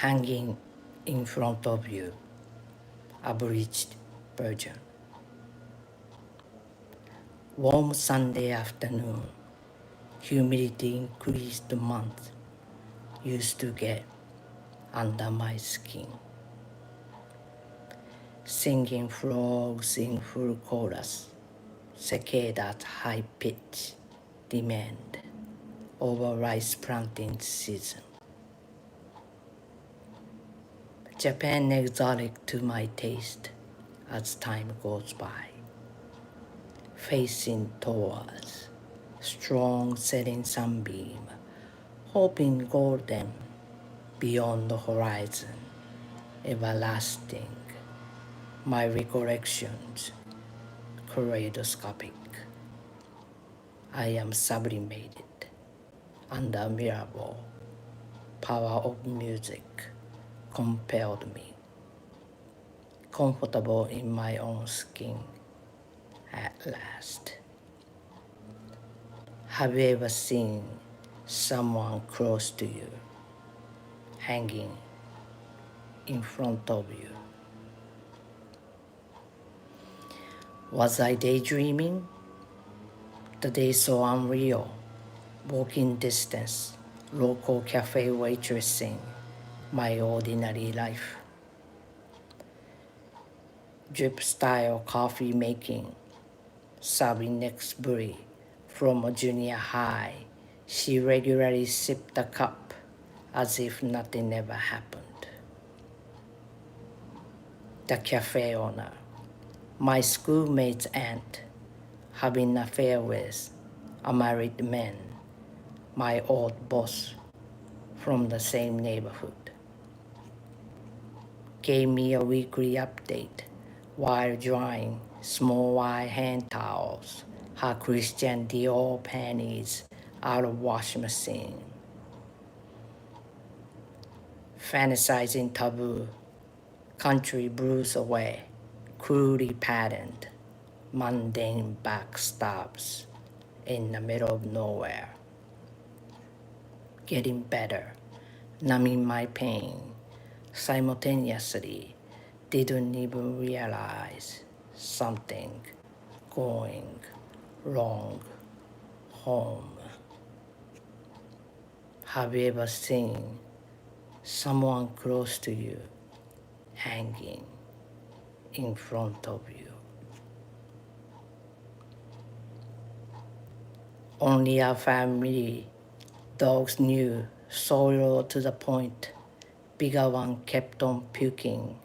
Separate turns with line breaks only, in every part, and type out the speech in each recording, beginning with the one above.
hanging in front of you, abridged version. Warm Sunday afternoon, humidity increased month, used to get under my skin. Singing frogs in full chorus, cicada at high pitch, demand over rice planting season. Japan exotic to my taste as time goes by. Facing towards strong setting sunbeam, hoping golden beyond the horizon, everlasting. My recollections kaleidoscopic. I am sublimated under mirable power of music compelled me, comfortable in my own skin at last. Have you ever seen someone close to you, hanging in front of you? Was I daydreaming? The day so unreal, walking distance, local cafe waitressing, my ordinary life. Drip style coffee making, serving next brewery from a junior high. She regularly sipped a cup as if nothing ever happened. The cafe owner, my schoolmate's aunt, having an affair with a married man, my old boss from the same neighborhood, gave me a weekly update while drying small white hand towels, her Christian Dior panties out of wash machine. Fantasizing taboo, country blues away, cruelly patterned, mundane backstabs in the middle of nowhere. Getting better, numbing my pain, simultaneously didn't even realize something going wrong home. Have you ever seen someone close to you hanging in front of you? Only our family dogs knew sorrow to the point bigger one kept on puking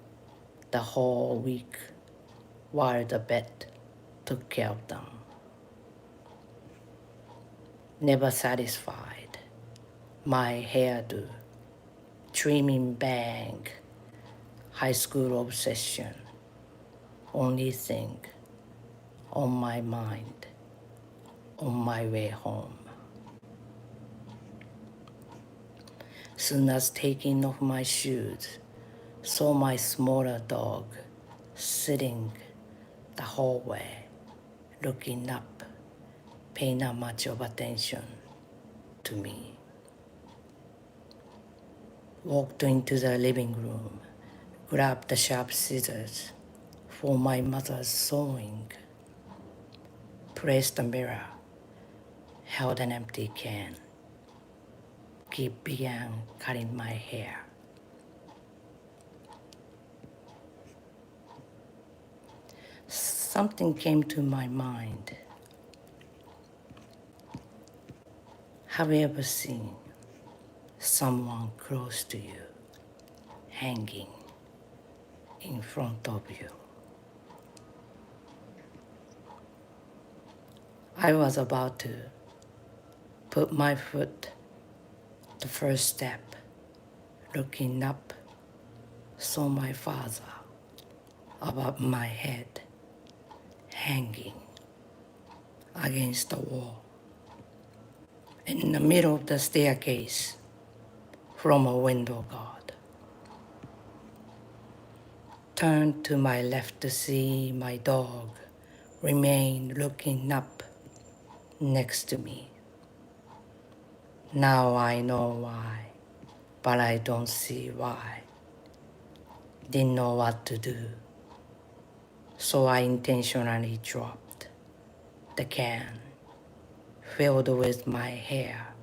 the whole week while the vet took care of them. Never satisfied, my hairdo, trimming bang, high school obsession, only thing on my mind on my way home. Soon as taking off my shoes, saw my smaller dog sitting the hallway, looking up, paying not much of attention to me. Walked into the living room, grabbed the sharp scissors for my mother's sewing, placed the mirror, held an empty can. Kid began cutting my hair. Something came to my mind. Have you ever seen someone close to you hanging in front of you? I was about to put my foot the first step, looking up, saw my father above my head, hanging against the wall, in the middle of the staircase from a window guard. Turned to my left to see my dog remain looking up next to me. Now I know why but I don't see why. Didn't know what to do, so I intentionally dropped the can filled with my hair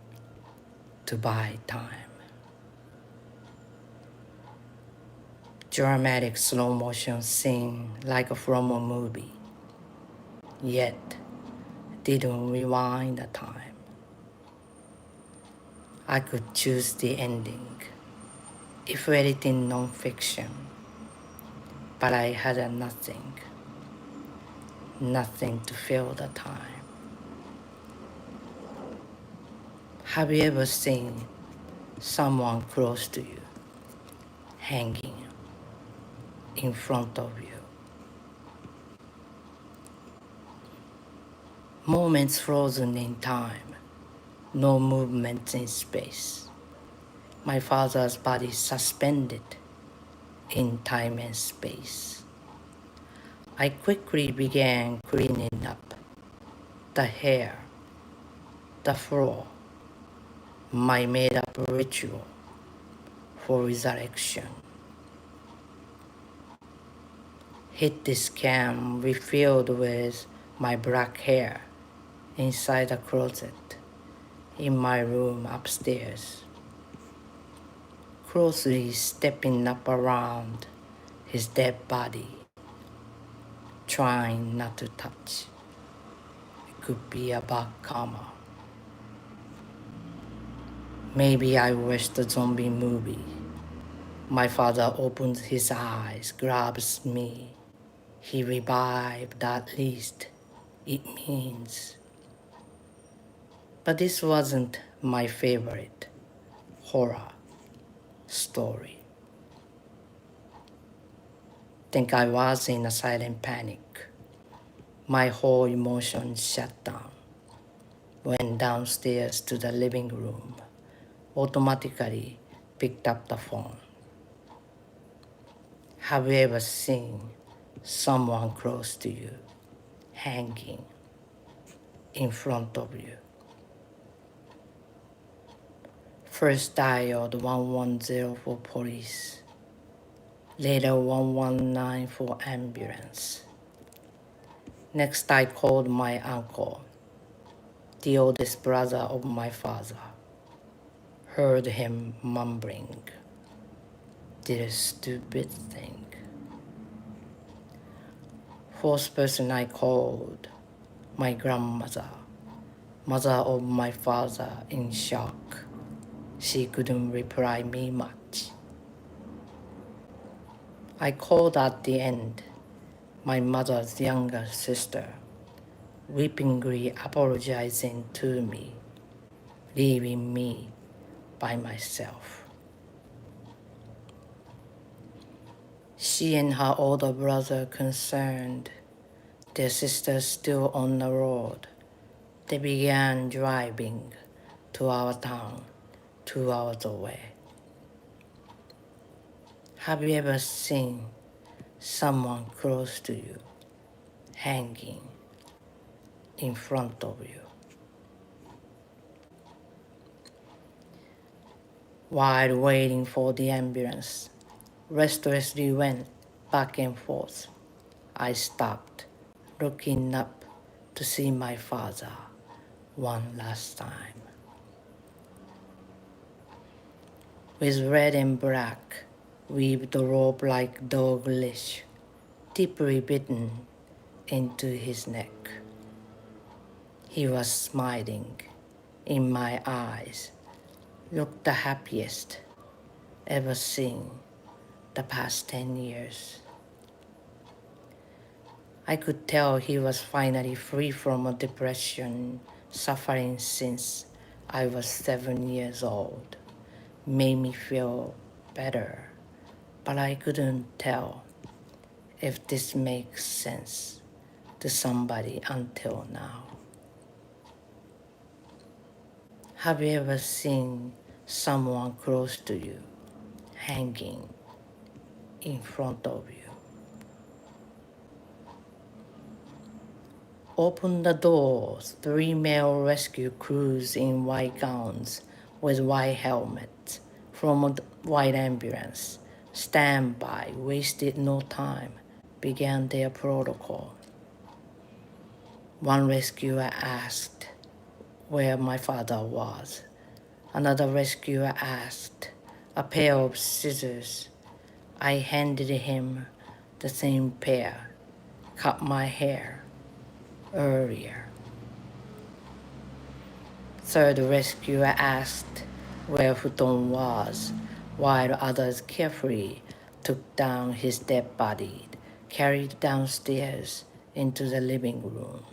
to buy time. Dramatic slow motion scene like from a movie, yet didn't rewind the time. I could choose the ending, if editing non-fiction, but I had a nothing to fill the time. Have you ever seen someone close to you hanging in front of you? Moments frozen in time, no movement in space. My father's body suspended in time and space. I quickly began cleaning up the hair, the floor, my made-up ritual for resurrection. Hit this can refilled with my black hair inside a closet in my room upstairs, closely stepping up around his dead body, trying not to touch. It could be a bad karma. Maybe I watched the zombie movie. My father opens his eyes, grabs me. He revived, at least it means. But this wasn't my favorite horror story. Think I was in a silent panic. My whole emotion shut down. Went downstairs to the living room, automatically picked up the phone. Have you ever seen someone close to you hanging in front of you? First dialed 110 for police, later 119 for ambulance. Next I called my uncle, the oldest brother of my father. Heard him mumbling, did a stupid thing. Fourth person I called, my grandmother, mother of my father, in shock. She couldn't reply me much. I called at the end, my mother's younger sister, weepingly apologizing to me, leaving me by myself. She and her older brother concerned, their sister still on the road. They began driving to our town, 2 hours away. Have you ever seen someone close to you hanging in front of you? While waiting for the ambulance, restlessly went back and forth. I stopped, looking up to see my father one last time. With red and black, weaved rope like dog leash, deeply bitten into his neck. He was smiling in my eyes, looked the happiest ever seen the past 10 years. I could tell he was finally free from a depression, suffering since I was 7 years old. Made me feel better, but I couldn't tell if this makes sense to somebody until now. Have you ever seen someone close to you hanging in front of you? Open the doors, 3 male rescue crews in white gowns with white helmets from a white ambulance. Standby, wasted no time, began their protocol. One rescuer asked where my father was. Another rescuer asked a pair of scissors. I handed him the same pair, cut my hair earlier. Third rescuer asked where Futon was, while others carefully took down his dead body, carried downstairs into the living room.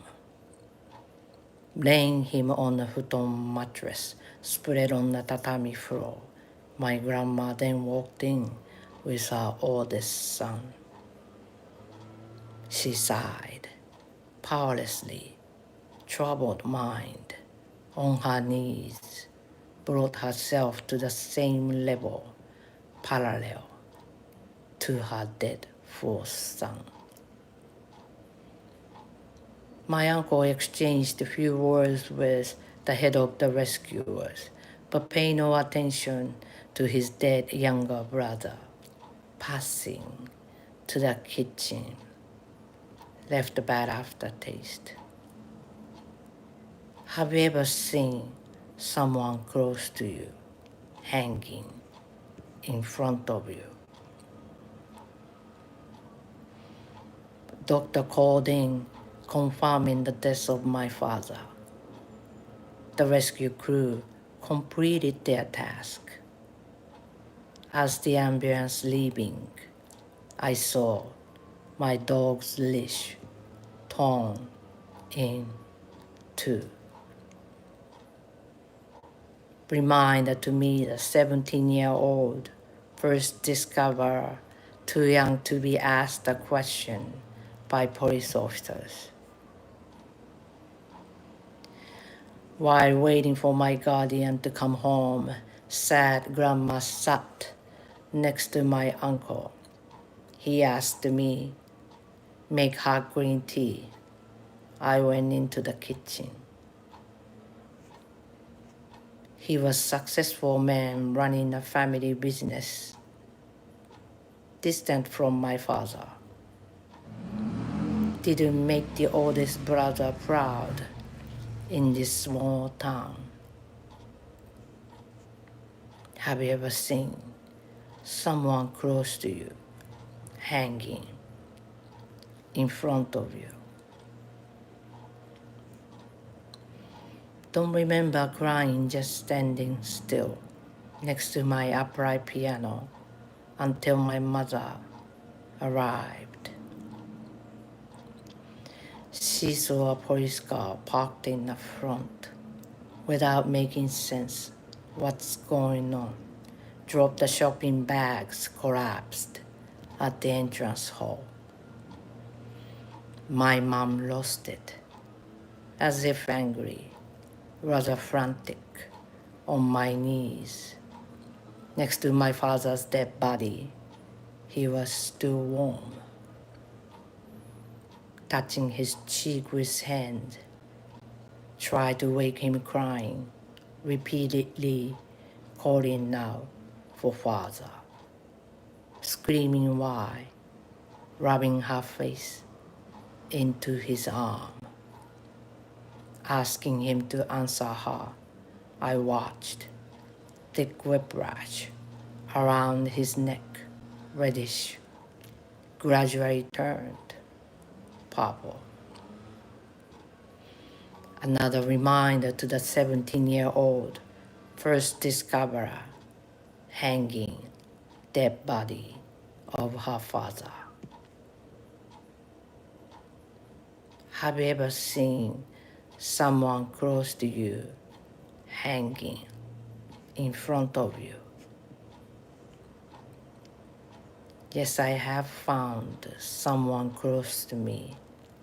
Laying him on a futon mattress spread on the tatami floor, my grandma then walked in with her oldest son. She sighed, powerlessly, troubled mind, on her knees, brought herself to the same level, parallel to her dead fourth son. My uncle exchanged a few words with the head of the rescuers, but paid no attention to his dead younger brother, passing to the kitchen, left a bad aftertaste. Have you ever seen someone close to you hanging in front of you? Doctor called in, confirming the death of my father. The rescue crew completed their task. As the ambulance leaving, I saw my dog's leash torn in two. Reminder to me the 17-year-old first discoverer too young to be asked a question by police officers. While waiting for my guardian to come home, sad grandma sat next to my uncle. He asked me, make her green tea. I went into the kitchen. He was a successful man running a family business, distant from my father. Didn't make the oldest brother proud in this small town. Have you ever seen someone close to you hanging in front of you? Don't remember crying just standing still next to my upright piano until my mother arrived. She saw a police car parked in the front without making sense what's going on. Dropped the shopping bags, collapsed at the entrance hall. My mom lost it, as if angry, rather frantic, on my knees. Next to my father's dead body, he was still warm. Touching his cheek with his hand, tried to wake him crying, repeatedly calling out for father. Screaming why, rubbing her face into his arm. Asking him to answer her, I watched. Thick whiplash around his neck, reddish, gradually turned purple. Another reminder to the 17-year-old first discoverer hanging dead body of her father. Have you ever seen someone close to you hanging in front of you? Yes, I have found someone close to me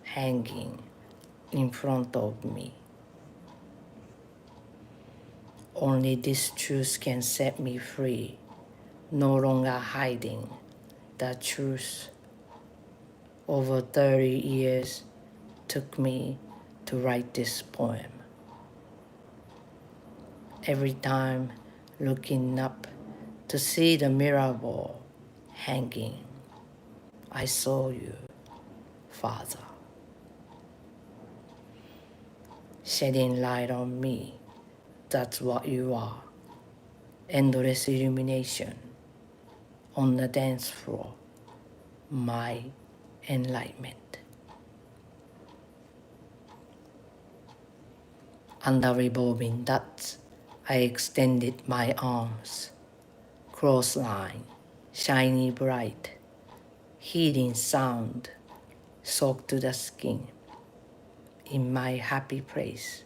hanging in front of me. Only this truth can set me free, no longer hiding the truth. Over 30 years took me to write this poem. Every time looking up To see the mirror ball hanging, I saw you, Father, shedding light on me. That's what you are. Endless illumination on the dance floor, my enlightenment. Under revolving dots, I extended my arms, cross line, shiny bright, healing sound, soaked to the skin. In my happy place,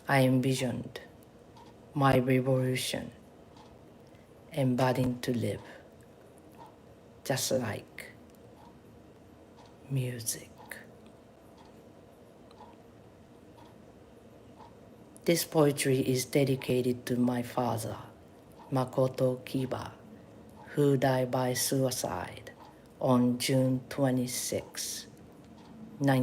I envisioned my revolution, embodying to live, just like music. This poetry is dedicated to my father, Makoto Kiba, who died by suicide on June 26,